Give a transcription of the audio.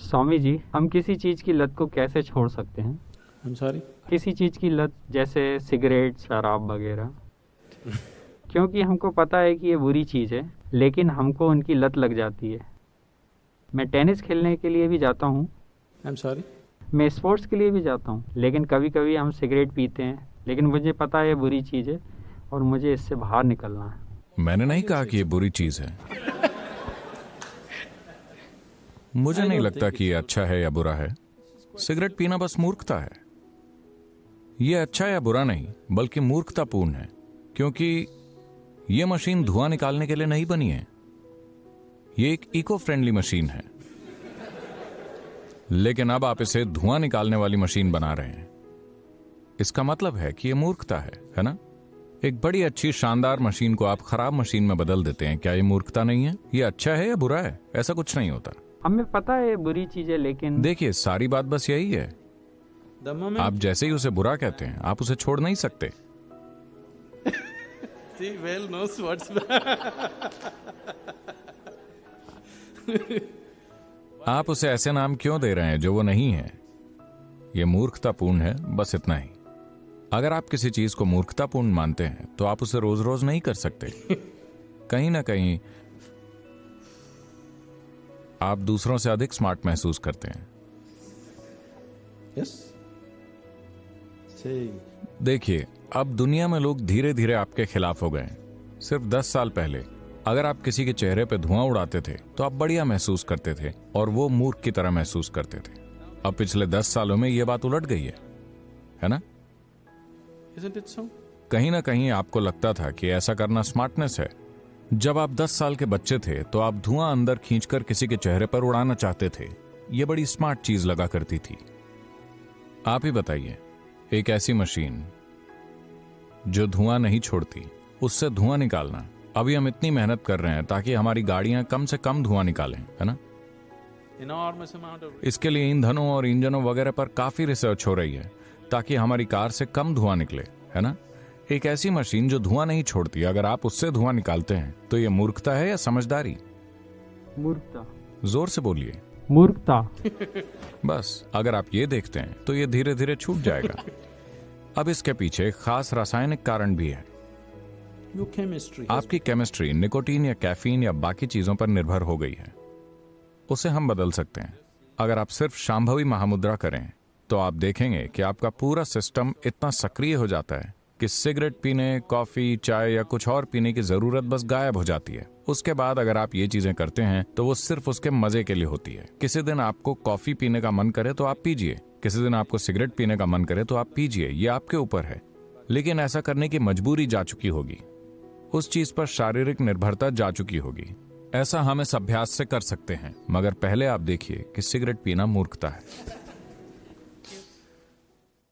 स्वामी जी, हम किसी चीज़ की लत को कैसे छोड़ सकते हैं? I'm sorry? किसी चीज़ की लत, जैसे सिगरेट, शराब वगैरह। क्योंकि हमको पता है कि ये बुरी चीज़ है, लेकिन हमको उनकी लत लग जाती है। मैं टेनिस खेलने के लिए भी जाता हूँ, I'm sorry? मैं स्पोर्ट्स के लिए भी जाता हूँ, लेकिन कभी कभी हम सिगरेट पीते हैं, लेकिन मुझे पता है ये बुरी चीज़ है और मुझे इससे बाहर निकलना है। मैंने नहीं कहा कि ये बुरी चीज है। मुझे नहीं लगता कि ये अच्छा है या बुरा है। सिगरेट पीना बस मूर्खता है। ये अच्छा या बुरा नहीं, बल्कि मूर्खतापूर्ण है, क्योंकि ये मशीन धुआं निकालने के लिए नहीं बनी है। ये एक इको फ्रेंडली मशीन है, लेकिन अब आप इसे धुआं निकालने वाली मशीन बना रहे हैं। इसका मतलब है कि ये मूर्खता है ना? एक बड़ी अच्छी शानदार मशीन को आप खराब मशीन में बदल देते हैं। क्या ये मूर्खता नहीं है? ये अच्छा है या बुरा है? ऐसा कुछ नहीं होता। हमें पता है ये बुरी चीज़ है, लेकिन देखिए, सारी बात बस यही है। The moment आप जैसे ही उसे बुरा कहते हैं, आप उसे छोड़ नहीं सकते। she well knows what's आप उसे ऐसे नाम क्यों दे रहे हैं जो वो नहीं है? ये मूर्खतापूर्ण है, बस इतना ही। अगर आप किसी चीज को मूर्खतापूर्ण मानते हैं तो आप उसे रोज रोज नहीं कर सकते। कहीं ना कहीं आप दूसरों से अधिक स्मार्ट महसूस करते हैं। Yes? Say, देखिए, अब दुनिया में लोग धीरे धीरे आपके खिलाफ हो गए हैं। सिर्फ 10 साल पहले अगर आप किसी के चेहरे पे धुआं उड़ाते थे तो आप बढ़िया महसूस करते थे और वो मूर्ख की तरह महसूस करते थे। अब पिछले 10 सालों में ये बात उलट गई है ना? isn't it so? कहीं ना कहीं आपको लगता था कि ऐसा करना स्मार्टनेस है। जब आप 10 साल के बच्चे थे तो आप धुआं अंदर खींचकर किसी के चेहरे पर उड़ाना चाहते थे। ये बड़ी स्मार्ट चीज लगा करती थी। आप ही बताइए, एक ऐसी मशीन जो धुआं नहीं छोड़ती, उससे धुआं निकालना। अभी हम इतनी मेहनत कर रहे हैं ताकि हमारी गाड़ियां कम से कम धुआं निकालें, है ना? Enormous amount of इसके लिए ईंधनों और इंजनों वगैरह पर काफी रिसर्च हो रही है ताकि हमारी कार से कम धुआं निकले, है ना? एक ऐसी मशीन जो धुआं नहीं छोड़ती, अगर आप उससे धुआं निकालते हैं तो ये मूर्खता है या समझदारी? मूर्खता। जोर से बोलिए। मूर्खता। बस अगर आप ये देखते हैं तो ये धीरे धीरे छूट जाएगा। अब इसके पीछे एक खास रासायनिक कारण भी है। your chemistry. आपकी केमिस्ट्री निकोटीन या कैफीन या बाकी चीजों पर निर्भर हो गई है। उसे हम बदल सकते हैं। अगर आप सिर्फ शांभवी महामुद्रा करें तो आप देखेंगे कि आपका पूरा सिस्टम इतना सक्रिय हो जाता है कि सिगरेट पीने, कॉफी, चाय या कुछ और पीने की जरूरत बस गायब हो जाती है। उसके बाद अगर आप ये चीजें करते हैं तो वो सिर्फ उसके मजे के लिए होती है। किसी दिन आपको कॉफी पीने का मन करे तो आप पीजिए, किसी दिन आपको सिगरेट पीने का मन करे तो आप पीजिए, ये आपके ऊपर है। लेकिन ऐसा करने की मजबूरी जा चुकी होगी, उस चीज पर शारीरिक निर्भरता जा चुकी होगी। ऐसा हम इस अभ्यास से कर सकते हैं, मगर पहले आप देखिए कि सिगरेट पीना मूर्खता है।